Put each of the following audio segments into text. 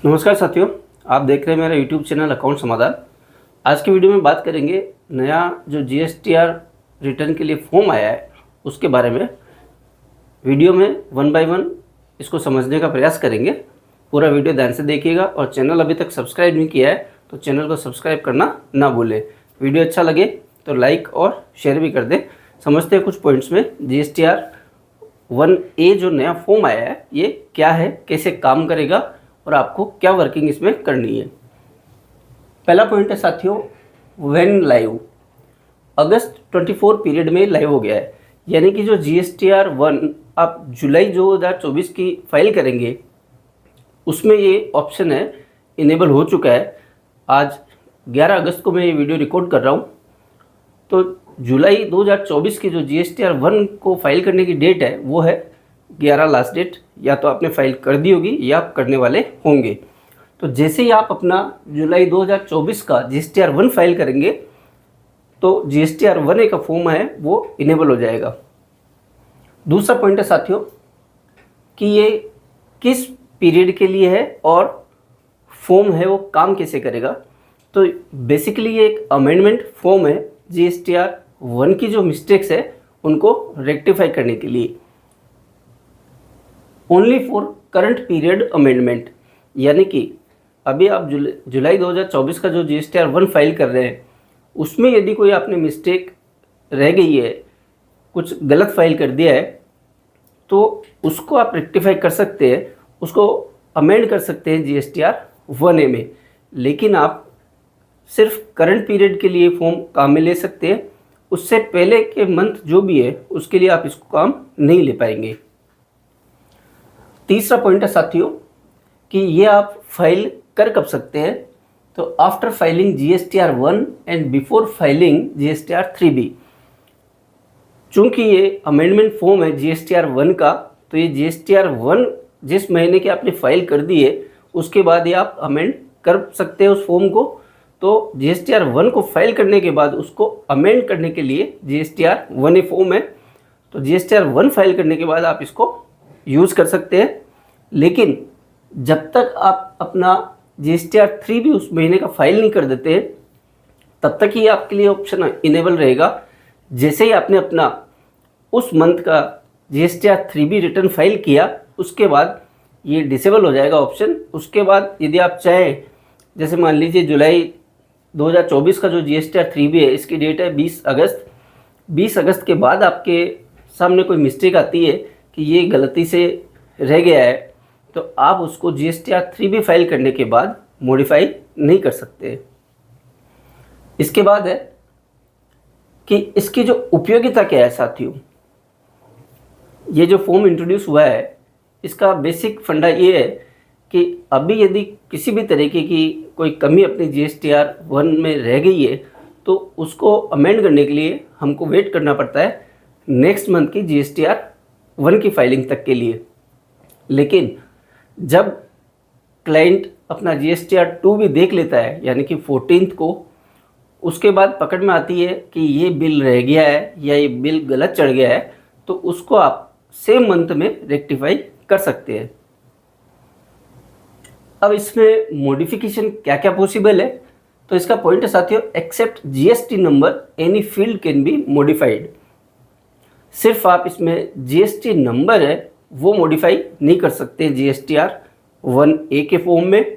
नमस्कार साथियों, आप देख रहे हैं मेरा यूट्यूब चैनल अकाउंट समाधान। आज की वीडियो में बात करेंगे नया जो जीएसटीआर रिटर्न के लिए फॉर्म आया है उसके बारे में। वीडियो में वन बाय वन इसको समझने का प्रयास करेंगे। पूरा वीडियो ध्यान से देखिएगा और चैनल अभी तक सब्सक्राइब नहीं किया है तो चैनल को सब्सक्राइब करना ना भूलें। वीडियो अच्छा लगे तो लाइक और शेयर भी कर दें। समझते हैं कुछ पॉइंट्स में। जीएसटीआर 1A जो नया फॉर्म आया है ये क्या है, कैसे काम करेगा और आपको क्या वर्किंग इसमें करनी है। पहला पॉइंट है साथियों, व्हेन लाइव। अगस्त 24 पीरियड में लाइव हो गया है, यानी कि जो जीएसटीआर 1 आप जुलाई 2024 की फाइल करेंगे उसमें ये ऑप्शन है इनेबल हो चुका है। आज 11 अगस्त को मैं ये वीडियो रिकॉर्ड कर रहा हूँ। तो जुलाई 2024 की जो जीएसटीआर 1 को फाइल करने की डेट है वो है 11 लास्ट डेट। या तो आपने फाइल कर दी होगी या आप करने वाले होंगे। तो जैसे ही आप अपना जुलाई 2024 का जीएसटीआर 1 फाइल करेंगे तो जीएसटीआर 1A का फॉर्म है वो इनेबल हो जाएगा। दूसरा पॉइंट है साथियों कि ये किस पीरियड के लिए है और फॉर्म है वो काम कैसे करेगा। तो बेसिकली ये एक अमेंडमेंट फॉर्म है जीएसटीआर 1 की जो मिस्टेक्स है उनको रेक्टिफाई करने के लिए। Only for current period amendment, यानी कि अभी आप जुलाई 2024 का जो जीएसटीआर 1 फाइल कर रहे हैं उसमें यदि कोई आपने मिस्टेक रह गई है, कुछ गलत फाइल कर दिया है तो उसको आप रेक्टिफाई कर सकते हैं, उसको अमेंड कर सकते हैं जीएसटीआर 1A में। लेकिन आप सिर्फ करंट पीरियड के लिए फॉर्म काम में ले सकते हैं, उससे पहले के मंथ जो भी है उसके लिए आप इसको काम नहीं ले पाएंगे। तीसरा पॉइंट है साथियों कि ये आप फाइल कर कब सकते हैं। तो after filing GSTR 1 and before filing GSTR 3B। चूंकि ये अमेंडमेंट फॉर्म है जीएसटीआर 1 का, तो ये जीएसटीआर 1 जिस महीने की आपने फाइल कर दी है उसके बाद ये आप अमेंड कर सकते हैं उस फॉर्म को। तो जीएसटीआर 1 को फाइल करने के बाद उसको अमेंड करने के लिए जीएसटीआर 1A फॉर्म है। तो जीएसटीआर 1 फाइल करने के बाद आप इसको यूज़ कर सकते हैं। लेकिन जब तक आप अपना जीएसटीआर 3B उस महीने का फाइल नहीं कर देते तब तक ही आपके लिए ऑप्शन इनेबल रहेगा। जैसे ही आपने अपना उस मंथ का जीएसटीआर 3B रिटर्न फाइल किया उसके बाद ये डिसेबल हो जाएगा ऑप्शन। उसके बाद यदि आप चाहें, जैसे मान लीजिए जुलाई 2024 का जो जीएसटीआर 3B है इसकी डेट है 20 अगस्त। 20 अगस्त के बाद आपके सामने कोई मिस्टेक आती है कि ये गलती से रह गया है तो आप उसको जीएसटीआर 3B फाइल करने के बाद मॉडिफाई नहीं कर सकते। इसके बाद है कि इसकी जो उपयोगिता क्या है साथियों। ये जो फॉर्म इंट्रोड्यूस हुआ है इसका बेसिक फंडा ये है कि अभी यदि किसी भी तरीके की कोई कमी अपनी जीएसटीआर 1 में रह गई है तो उसको अमेंड करने के लिए हमको वेट करना पड़ता है नेक्स्ट मंथ की जीएसटीआर 1 की फाइलिंग तक के लिए। लेकिन जब क्लाइंट अपना जीएसटीआर 2 भी देख लेता है, यानी कि 14 को, उसके बाद पकड़ में आती है कि ये बिल रह गया है या ये बिल गलत चढ़ गया है, तो उसको आप सेम मंथ में रेक्टिफाई कर सकते हैं। अब इसमें मॉडिफिकेशन क्या क्या पॉसिबल है। तो इसका पॉइंट है साथियों, except GST number any field can be modified. सिर्फ आप इसमें जीएसटी नंबर है वो मॉडिफाई नहीं कर सकते जीएसटीआर 1A के फॉर्म में।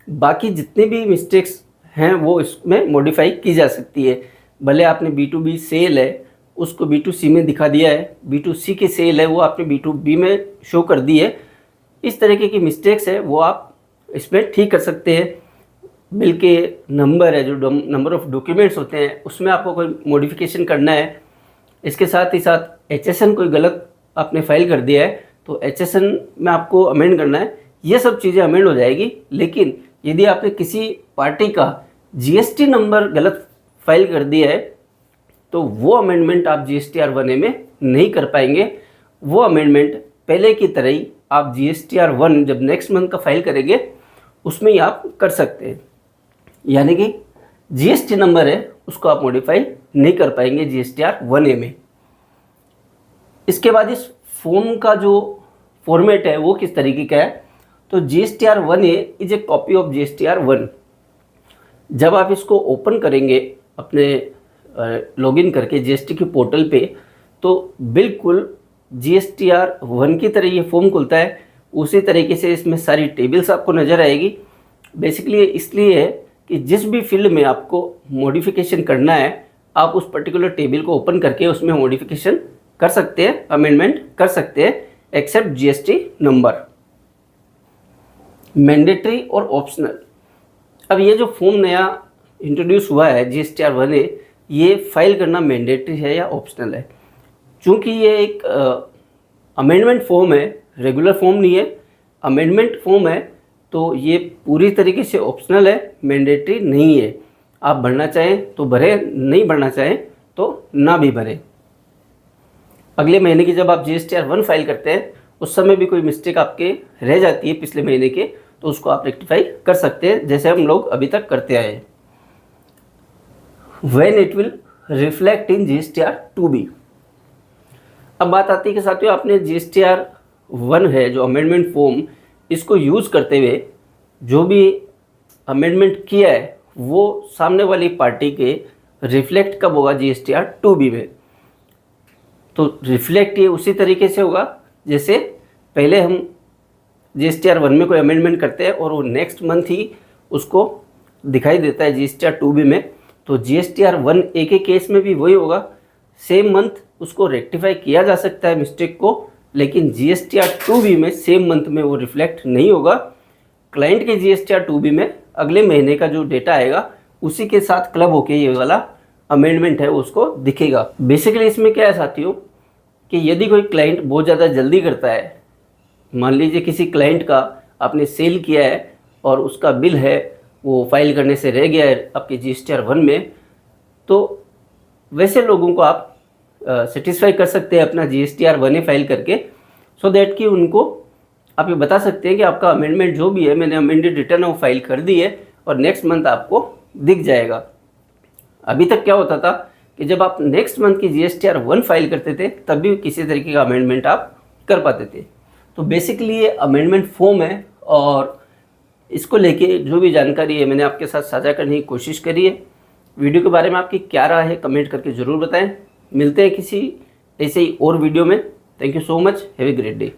बाकी जितने भी मिस्टेक्स हैं वो इसमें मॉडिफाई की जा सकती है। भले आपने B2B सेल है उसको B2C में दिखा दिया है, B2C की सेल है वो आपने B2B में शो कर दी है। इस तरीके की मिस्टेक्स है वो आप इसमें ठीक कर सकते हैं। बिल के नंबर है, जो नंबर ऑफ डॉक्यूमेंट्स होते हैं उसमें आपको कोई मॉडिफिकेशन करना है। इसके साथ ही साथ HSN कोई गलत आपने फाइल कर दिया है तो HSN में आपको अमेंड करना है। ये सब चीज़ें अमेंड हो जाएगी। लेकिन यदि आपने किसी पार्टी का जीएसटी नंबर गलत फाइल कर दिया है तो वो अमेंडमेंट आप जीएसटीआर 1A में नहीं कर पाएंगे। वो अमेंडमेंट पहले की तरह ही आप जीएसटीआर 1 जब नेक्स्ट मंथ का फाइल करेंगे उसमें ही आप कर सकते हैं। यानी कि जीएसटी नंबर है उसको आप मॉडिफाई नहीं कर पाएंगे जीएसटीआर 1A में। इसके बाद इस फॉर्म का जो फॉर्मेट है वो किस तरीके का है। तो GSTR1A is a copy of GSTR1। जब आप इसको ओपन करेंगे अपने लॉगिन करके जीएसटी के पोर्टल पे, तो बिल्कुल GSTR1 की तरह ये फॉर्म खुलता है। उसी तरीके से इसमें सारी टेबल्स आपको नज़र आएगी। बेसिकली इसलिए है कि जिस भी फील्ड में आपको मॉडिफिकेशन करना है, आप उस पर्टिकुलर टेबल को ओपन करके उसमें मॉडिफिकेशन कर सकते हैं, अमेंडमेंट कर सकते हैं, एक्सेप्ट GST नंबर। मैंडेटरी और ऑप्शनल। अब ये जो फॉर्म नया इंट्रोड्यूस हुआ है GSTR1A, ये फाइल करना मैंडेटरी है या ऑप्शनल है। चूँकि ये एक अमेंडमेंट फॉर्म है, रेगुलर फॉर्म नहीं है, अमेंडमेंट फॉर्म है, तो ये पूरी तरीके से ऑप्शनल है, मैंडेटरी नहीं है। आप भरना चाहें तो भरें, नहीं भरना चाहें तो ना भी भरें। अगले महीने की जब आप GSTR1 फाइल करते हैं, उस समय भी कोई मिस्टेक आपके रह जाती है पिछले महीने के, तो उसको आप रेक्टिफाई कर सकते हैं, जैसे हम लोग अभी तक करते आए हैं। When it will reflect in GSTR2B। अब बात आती है कि साथियों, आपने GSTR1 है जो अमेंडमेंट फॉर्म, इसको यूज़ करते हुए जो भी अमेंडमेंट किया है वो सामने वाली पार्टी के रिफ्लेक्ट कब होगा GSTR2B में। तो रिफ्लेक्ट ये उसी तरीके से होगा जैसे पहले हम GSTR1 में कोई अमेंडमेंट करते हैं और वो नेक्स्ट मंथ ही उसको दिखाई देता है GSTR2B में। तो GSTR1A के केस में भी वही होगा, सेम मंथ उसको रेक्टिफाई किया जा सकता है मिस्टेक को, लेकिन GSTR2B में सेम मंथ में वो रिफ्लेक्ट नहीं होगा। क्लाइंट के GSTR2B में अगले महीने का जो डेटा आएगा उसी के साथ क्लब होके ये वाला अमेंडमेंट है उसको दिखेगा। बेसिकली इसमें क्या है साथियों कि यदि कोई क्लाइंट बहुत ज़्यादा जल्दी करता है, मान लीजिए किसी क्लाइंट का आपने सेल किया है और उसका बिल है वो फाइल करने से रह गया है आपके GSTR1 में, तो वैसे लोगों को आप सेटिस्फाई कर सकते हैं अपना GSTR1A फाइल करके, सो दैट कि उनको आप ये बता सकते हैं कि आपका अमेंडमेंट जो भी है, मैंने अमेंडेड रिटर्न वो फाइल कर दी है और नेक्स्ट मंथ आपको दिख जाएगा। अभी तक क्या होता था कि जब आप नेक्स्ट मंथ की GSTR1 फाइल करते थे तब भी किसी तरीके का अमेंडमेंट आप कर पाते थे। तो बेसिकली ये अमेंडमेंट फॉर्म है और इसको लेके जो भी जानकारी है मैंने आपके साथ साझा करने की कोशिश करी है। वीडियो के बारे में आपकी क्या राय है कमेंट करके ज़रूर बताएं। मिलते हैं किसी ऐसे ही और वीडियो में। Thank you so much, have a great day.